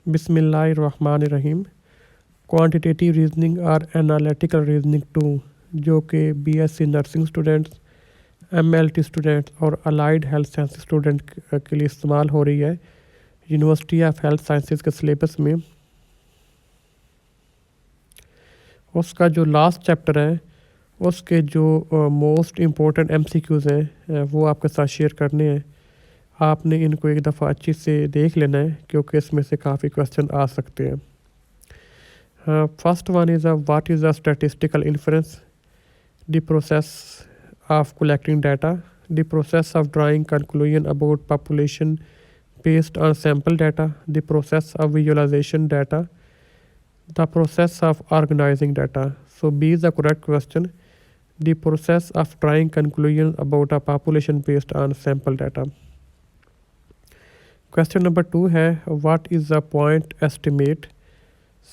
बिस्मिल्लाहिर्रहमानिर्रहीम। Quantitative reasoning और analytical reasoning 2 जो कि BSc nursing students, MLT students और अलाइड हेल्थ साइंस स्टूडेंट के लिए इस्तेमाल हो रही है यूनिवर्सिटी ऑफ हेल्थ साइंसेज के सिलेबस में। उसका जो लास्ट चैप्टर है उसके जो मोस्ट इम्पोर्टेंट MCQs हैं वो आपके साथ शेयर करने हैं। आपने इनको एक दफ़ा अच्छी से देख लेना है क्योंकि इसमें से काफ़ी क्वेश्चन आ सकते हैं। First one is what is the statistical inference, the process of collecting data, the process of drawing conclusion about population based on sample data, the process of visualization data, the process of organizing data. So B is the correct question. The process of drawing conclusions about a population based on sample data. Question number 2 है what is the point estimate,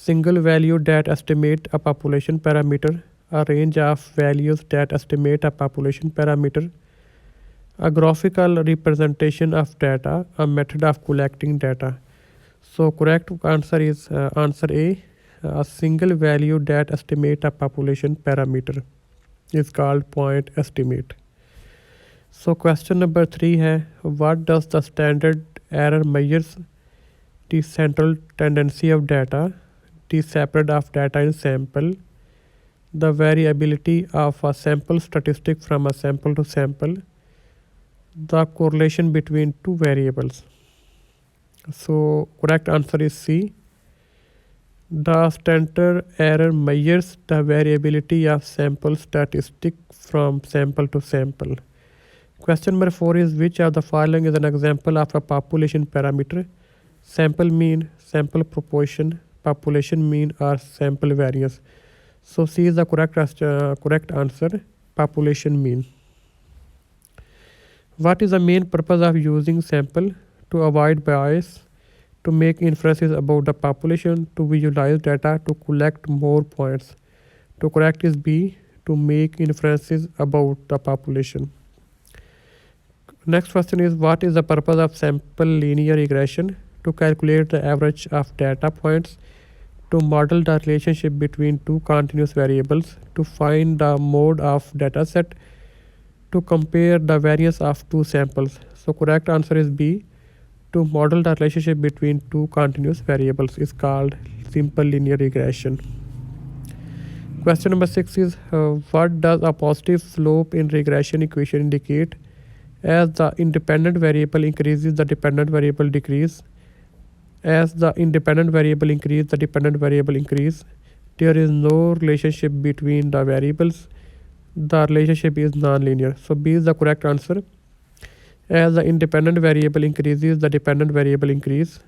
single value that estimate a population parameter, a range of values that estimate a population parameter, a graphical representation of data, a method of collecting data. So correct answer is answer A, a single value that estimate a population parameter is called point estimate. So question number 3 है what does the standard error measures, the central tendency of data, the separate of data in sample, the variability of a sample statistic from a sample to sample, the correlation between two variables. So correct answer is C. The standard error measures the variability of sample statistic from sample to sample. Question number 4 is which of the following is an example of a population parameter? Sample mean, sample proportion, population mean or sample variance. So C is the correct answer, population mean. What is the main purpose of using sample? To avoid bias, to make inferences about the population, to visualize data, to collect more points. To correct is B, to make inferences about the population. Next question is what is the purpose of sample linear regression? To calculate the average of data points, to model the relationship between two continuous variables, to find the mode of data set, to compare the variance of two samples. So correct answer is B, to model the relationship between two continuous variables is called simple linear regression. Question number 6 is what does a positive slope in regression equation indicate? As the independent variable increases, the dependent variable decrease. As the independent variable increase, the dependent variable increase. There is no relationship between the variables. The relationship is non-linear. So B is the correct answer. As the independent variable increases, the dependent variable increase.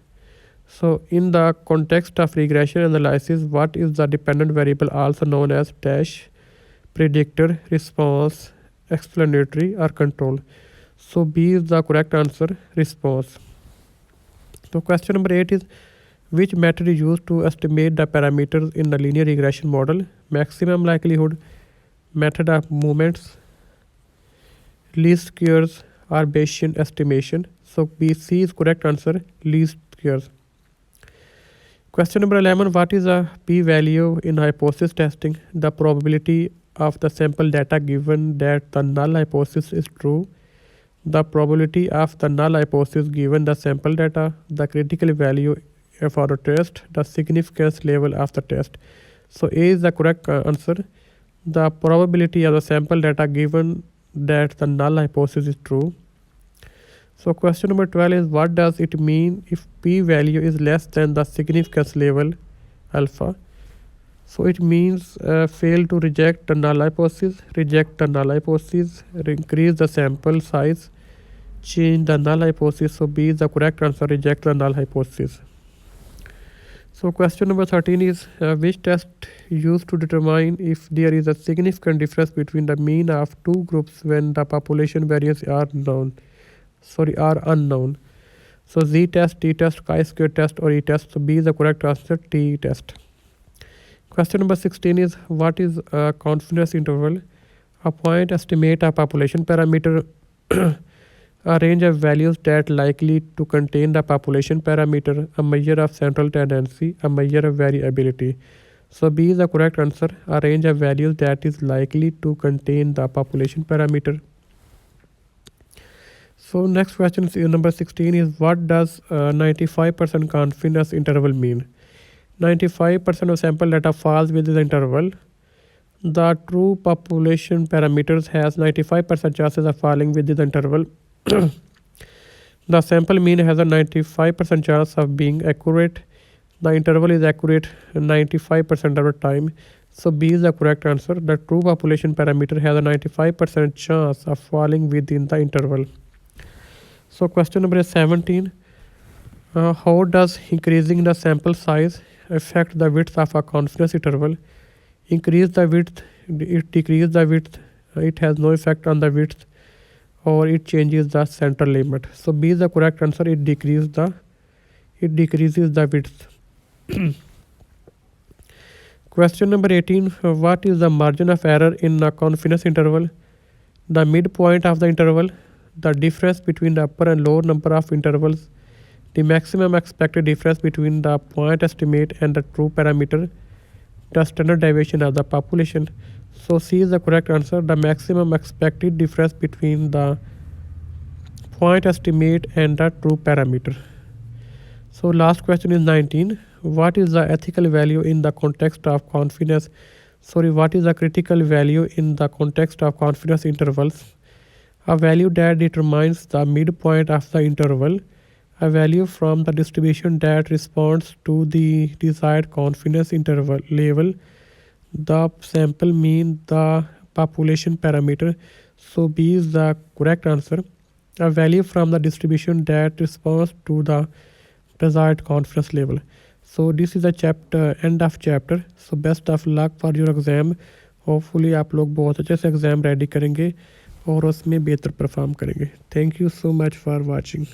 So in the context of regression analysis, what is the dependent variable also known as dash, predictor, response, explanatory or control? So B is the correct answer, response. So question number 8 is which method is used to estimate the parameters in the linear regression model? Maximum likelihood, method of movements, least squares or Bayesian estimation. So BC is correct answer, least squares. Question number 11, what is a p-value in hypothesis testing? The probability of the sample data given that the null hypothesis is true, the probability of the null hypothesis given the sample data, the critical value for the test, the significance level of the test. So A is the correct answer, the probability of the sample data given that the null hypothesis is true. So question number 12 is what does it mean if p-value is less than the significance level alpha? So it means fail to reject the null hypothesis, reject the null hypothesis, increase the sample size, change the null hypothesis. So B is the correct answer, reject the null hypothesis. So question number 13 is which test used to determine if there is a significant difference between the mean of two groups when the population variance are unknown. So Z test, T test, chi-square test or E test. So B is the correct answer, T test. Question number 16 is what is a confidence interval? A point estimate a population parameter A range of values that likely to contain the population parameter, a measure of central tendency, a measure of variability. So B is the correct answer, a range of values that is likely to contain the population parameter. So next question is number 16 is what does 95% confidence interval mean? 95% of sample data falls within the interval. The true population parameters has 95% chances of falling within the interval. The sample mean has a 95% chance of being accurate. The interval is accurate 95% of the time. So B is the correct answer. The true population parameter has a 95% chance of falling within the interval. So question number 17. How does increasing the sample size affect the width of a confidence interval? Increase the width, it decrease the width, it has no effect on the width, or it changes the central limit. So B is the correct answer. It decreases the width. Question number 18. What is the margin of error in a confidence interval? The midpoint of the interval, the difference between the upper and lower number of intervals, the maximum expected difference between the point estimate and the true parameter, the standard deviation of the population. So C is the correct answer. The maximum expected difference between the point estimate and the true parameter. So last question is 19. What is the ethical value in the context of confidence? What is the critical value in the context of confidence intervals? A value that determines the midpoint of the interval, a value from the distribution that responds to the desired confidence interval level, the sample mean, the population parameter. So B is the correct answer. A value from the distribution that responds to the desired confidence level. So this is the chapter, end of chapter. So best of luck for your exam. Hopefully आप लोग बहुत अच्छे से exam ready करेंगे और उसमें बेहतर perform करेंगे. Thank you so much for watching.